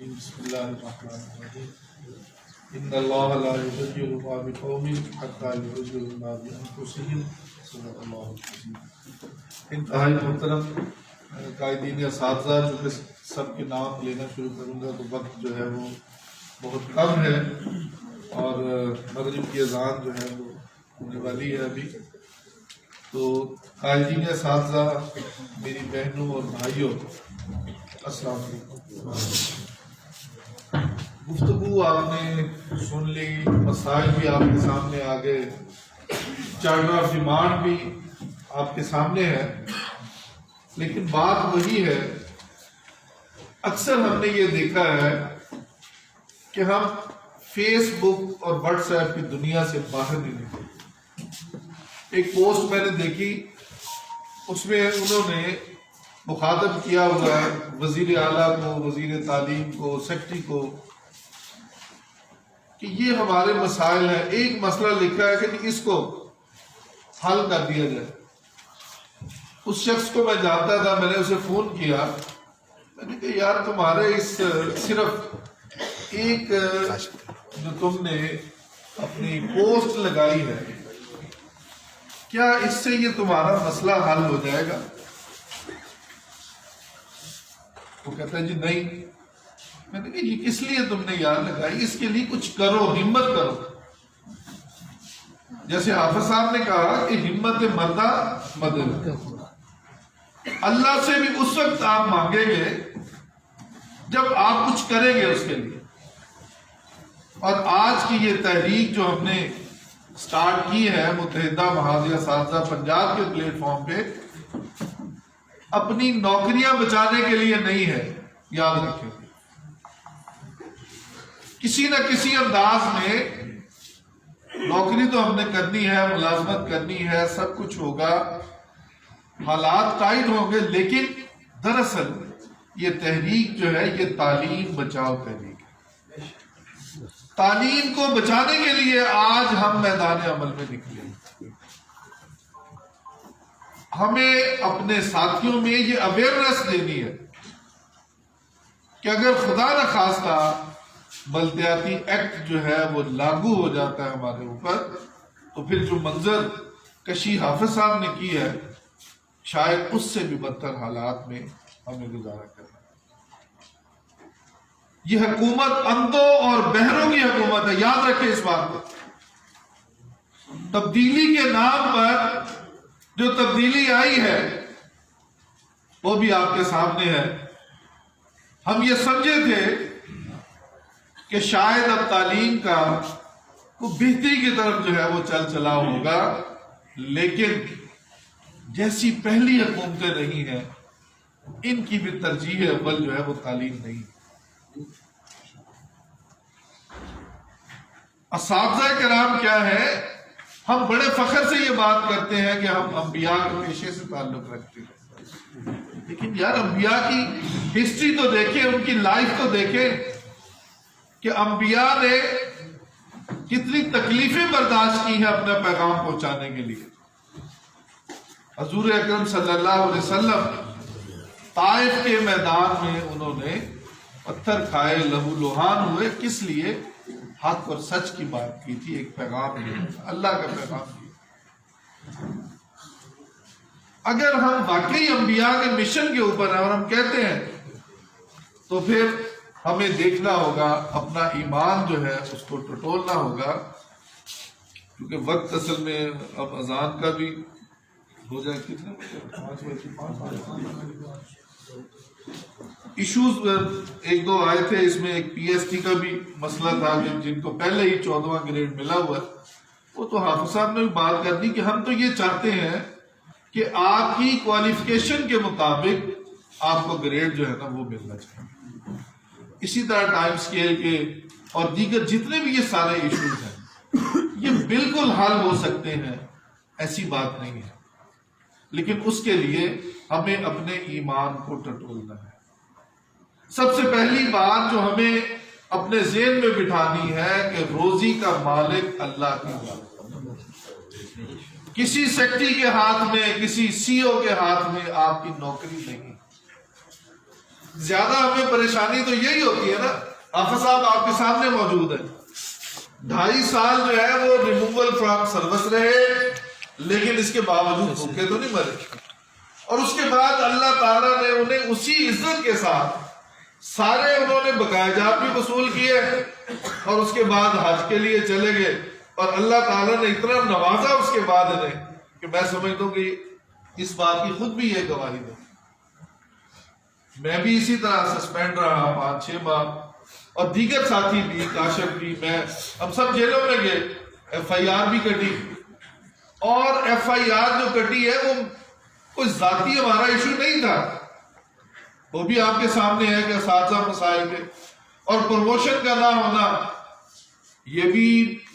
بسم اللہ الرحمن الرحیم ان اللہ لا یغیر ما بقوم حتی یغیروا ما بانفسہم صدق اللہ العظیم۔ انتہائی محترم قائدین اساتذہ، جو کہ سب کے نام لینا شروع کروں گا تو وقت جو ہے وہ بہت کم ہے اور مغرب کی اذان جو ہے وہ ہونے والی ہے ابھی، تو قائدین اساتذہ، میری بہنوں اور بھائیوں، السلام علیکم۔ گفتگو آپ نے سن لی، مسائل بھی آپ کے سامنے آ گئے، چارٹر آف ڈیمانڈ بھی آپ کے سامنے ہے، لیکن بات وہی ہے، اکثر ہم نے یہ دیکھا ہے کہ ہم فیس بک اور واٹس ایپ کی دنیا سے باہر نہیں نکلتے۔ ایک پوسٹ میں نے دیکھی، اس میں انہوں نے مخاطب کیا ہوا ہے وزیر اعلیٰ کو، وزیر تعلیم کو، سیکرٹری کو، کہ یہ ہمارے مسائل ہیں، ایک مسئلہ لکھا ہے کہ اس کو حل کر دیا جائے۔ اس شخص کو میں جانتا تھا، میں نے اسے فون کیا، میں نے کہا یار تمہارے اس صرف ایک جو تم نے اپنی پوسٹ لگائی ہے، کیا اس سے یہ تمہارا مسئلہ حل ہو جائے گا؟ وہ کہتا ہے جی نہیں۔ میں نے کہا یہ کس لیے تم نے یاد لگائی؟ اس کے لیے کچھ کرو، ہمت کرو۔ جیسے حافظ صاحب نے کہا کہ ہمت مردہ مدد، اللہ سے بھی اس وقت آپ مانگیں گے جب آپ کچھ کریں گے اس کے لیے۔ اور آج کی یہ تحریک جو ہم نے سٹارٹ کی ہے متحدہ محاذ اساتذہ پنجاب کے پلیٹ فارم پہ، اپنی نوکریاں بچانے کے لیے نہیں ہے، یاد رکھیں۔ کسی نہ کسی انداز میں نوکری تو ہم نے کرنی ہے، ملازمت کرنی ہے، سب کچھ ہوگا، حالات ٹائٹ ہوں گے، لیکن دراصل یہ تحریک جو ہے یہ تعلیم بچاؤ تحریک ہے۔ تعلیم کو بچانے کے لیے آج ہم میدان عمل میں نکلے۔ ہمیں اپنے ساتھیوں میں یہ اویئرنیس دینی ہے کہ اگر خدا نہ خواستہ بلدیاتی ایکٹ جو ہے وہ لاگو ہو جاتا ہے ہمارے اوپر، تو پھر جو منظر کشی حافظ صاحب نے کی ہے، شاید اس سے بھی بدتر حالات میں ہمیں گزارا کرنا ہے۔ یہ حکومت اندھوں اور بہروں کی حکومت ہے، یاد رکھیں اس بات کو۔ تبدیلی کے نام پر جو تبدیلی آئی ہے وہ بھی آپ کے سامنے ہے۔ ہم یہ سمجھے تھے کہ شاید اب تعلیم کا وہ بہتری کی طرف جو ہے وہ چل چلا ہوگا، لیکن جیسی پہلی حکومتیں رہی ہیں ان کی بھی ترجیح اول جو ہے وہ تعلیم نہیں۔ اساتذہ کرام کیا ہے، ہم بڑے فخر سے یہ بات کرتے ہیں کہ ہم انبیاء کے پیشے سے تعلق رکھتے ہیں، لیکن یار انبیاء کی ہسٹری تو دیکھیں، ان کی لائف تو دیکھیں کہ انبیاء نے کتنی تکلیفیں برداشت کی ہیں اپنا پیغام پہنچانے کے لیے۔ حضور اکرم صلی اللہ علیہ وسلم طائف کے میدان میں انہوں نے پتھر کھائے، لہو لہان ہوئے، کس لیے؟ حق اور سچ کی بات کی تھی، ایک پیغام دیا، اللہ کا پیغام دیا۔ اگر ہم واقعی انبیاء کے مشن کے اوپر ہیں اور ہم کہتے ہیں، تو پھر ہمیں دیکھنا ہوگا، اپنا ایمان جو ہے اس کو ٹٹولنا ہوگا، کیونکہ وقت اصل میں اب اذان کا بھی ہو جائے، کتنے ایشوز ایک دو آئے تھے، اس میں ایک پی ایس ٹی کا بھی مسئلہ تھا کہ جن کو پہلے ہی 14واں گریڈ ملا ہوا ہے، وہ تو حافظ صاحب نے بھی بات کر دی کہ ہم تو یہ چاہتے ہیں کہ آپ کی کوالیفیکیشن کے مطابق آپ کو گریڈ جو ہے نا وہ ملنا چاہیے۔ اسی طرح ٹائم سکیل کے اور دیگر جتنے بھی یہ سارے ایشوز ہیں یہ بالکل حل ہو سکتے ہیں، ایسی بات نہیں ہے، لیکن اس کے لیے ہمیں اپنے ایمان کو ٹٹولنا ہے۔ سب سے پہلی بات جو ہمیں اپنے ذہن میں بٹھانی ہے کہ روزی کا مالک اللہ کی ذات، کسی سیکرٹری کے ہاتھ میں، کسی سی او کے ہاتھ میں آپ کی نوکری نہیں۔ زیادہ ہمیں پریشانی تو یہی ہوتی ہے نا. حافظ صاحب آپ کے سامنے موجود ہیں, 2.5 سال جو ہے وہ ریموول فرام سروس رہے, لیکن اس کے باوجود بھوکے تو نہیں مرے. اور اس کے بعد اللہ تعالیٰ نے انہیں اسی عزت کے ساتھ سارے انہوں نے بقایا جات بھی وصول کیے, اور اس کے بعد حج کے لیے چلے گئے, اور اللہ تعالیٰ نے اتنا نوازا اس کے بعد انہیں کہ میں سمجھتا ہوں کہ اس بات کی خود بھی یہ گواہی ہے. میں بھی اسی طرح سسپینڈ رہا 5-6 ماہ, اور دیگر ساتھی بھی, کاشف بھی, میں, ہم سب جیلوں میں گئے. FIR بھی کٹی, اور FIR جو کٹی ہے وہ کوئی ذاتی ہمارا ایشو نہیں تھا, وہ بھی آپ کے سامنے ہے کہ اساتذہ مسائل کے, اور پروموشن کا نہ ہونا یہ بھی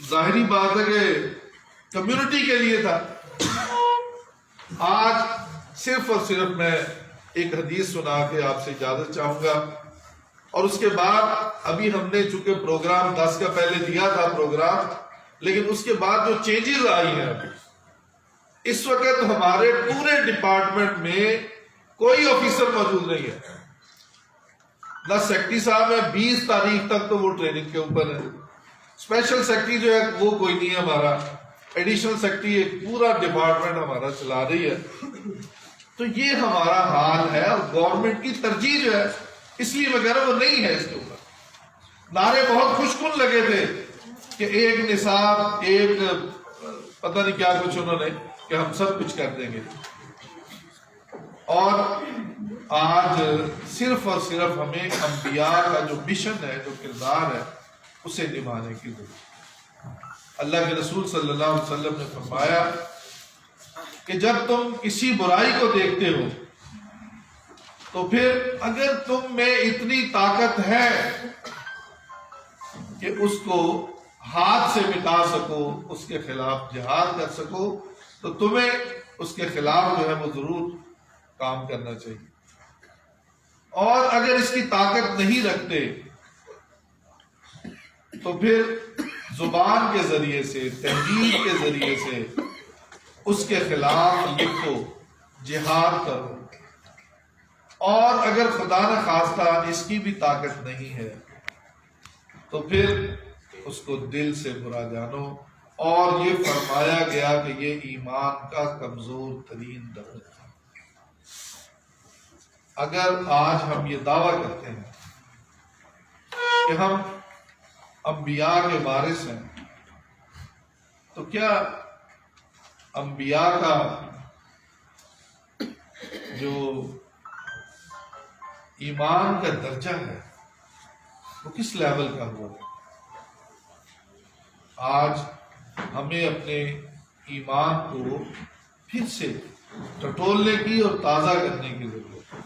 ظاہری بات ہے کہ کمیونٹی کے لیے تھا. آج صرف اور صرف میں ایک حدیث سنا کے آپ سے اجازت چاہوں گا, اور اس کے بعد ابھی ہم نے چونکہ پروگرام 10 کا پہلے دیا تھا پروگرام, لیکن اس کے بعد جو چینجز آئی ہیں ابھی, اس وقت ہمارے پورے ڈپارٹمنٹ میں کوئی آفیسر موجود نہیں ہے. نہ سیکٹری صاحب ہے, 20 تاریخ تک تو وہ ٹریننگ کے اوپر ہے. اسپیشل سیکٹری جو ہے وہ کوئی نہیں ہے ہمارا, ایڈیشنل سیکٹری ایک پورا ڈپارٹمنٹ ہمارا چلا رہی ہے. تو یہ ہمارا حال ہے, اور گورنمنٹ کی ترجیح جو ہے, اس لیے میں کہہ رہا ہوں وہ نہیں ہے. اس کے اوپر نعرے بہت خوش کن لگے تھے کہ ایک نصاب, ایک پتہ نہیں کیا کچھ انہوں نے, کہ ہم سب کچھ کر دیں گے. اور آج صرف اور صرف ہمیں انبیاء کا جو مشن ہے, جو کردار ہے, اسے نبھانے کی ضرورت. اللہ کے رسول صلی اللہ علیہ وسلم نے فرمایا کہ جب تم کسی برائی کو دیکھتے ہو تو پھر اگر تم میں اتنی طاقت ہے کہ اس کو ہاتھ سے مٹا سکو, اس کے خلاف جہاد کر سکو, تو تمہیں اس کے خلاف جو ہے وہ ضرور کام کرنا چاہیے. اور اگر اس کی طاقت نہیں رکھتے تو پھر زبان کے ذریعے سے, تحریر کے ذریعے سے اس کے خلاف لکھو, جہاد کرو. اور اگر خدا نہ خواستہ اس کی بھی طاقت نہیں ہے تو پھر اس کو دل سے برا جانو. اور یہ فرمایا گیا کہ یہ ایمان کا کمزور ترین درجہ ہے. اگر آج ہم یہ دعویٰ کرتے ہیں کہ ہم انبیاء کے وارث ہیں, تو کیا انبیاء کا جو ایمان کا درجہ ہے وہ کس لیول کا ہوا ہے؟ آج ہمیں اپنے ایمان کو پھر سے ٹٹولنے کی اور تازہ کرنے کی ضرورت ہے.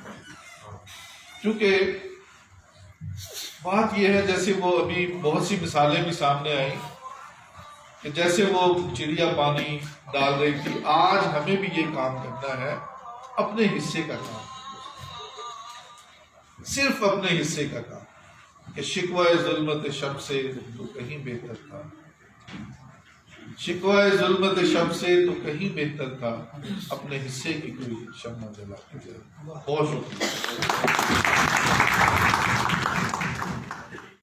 کیونکہ بات یہ ہے, جیسے وہ ابھی بہت سی مثالیں بھی سامنے آئیں کہ جیسے وہ چڑیا پانی ڈال رہی تھی, آج ہمیں بھی یہ کام کرنا ہے, اپنے حصے کا کام, صرف اپنے حصے کا کام. کہ شکوہ ظلمت شب سے تو کہیں بہتر تھا, شکوہ ظلمت شب سے تو کہیں بہتر تھا, اپنے حصے کی کوئی شمع جلا کے. بہت شکریہ.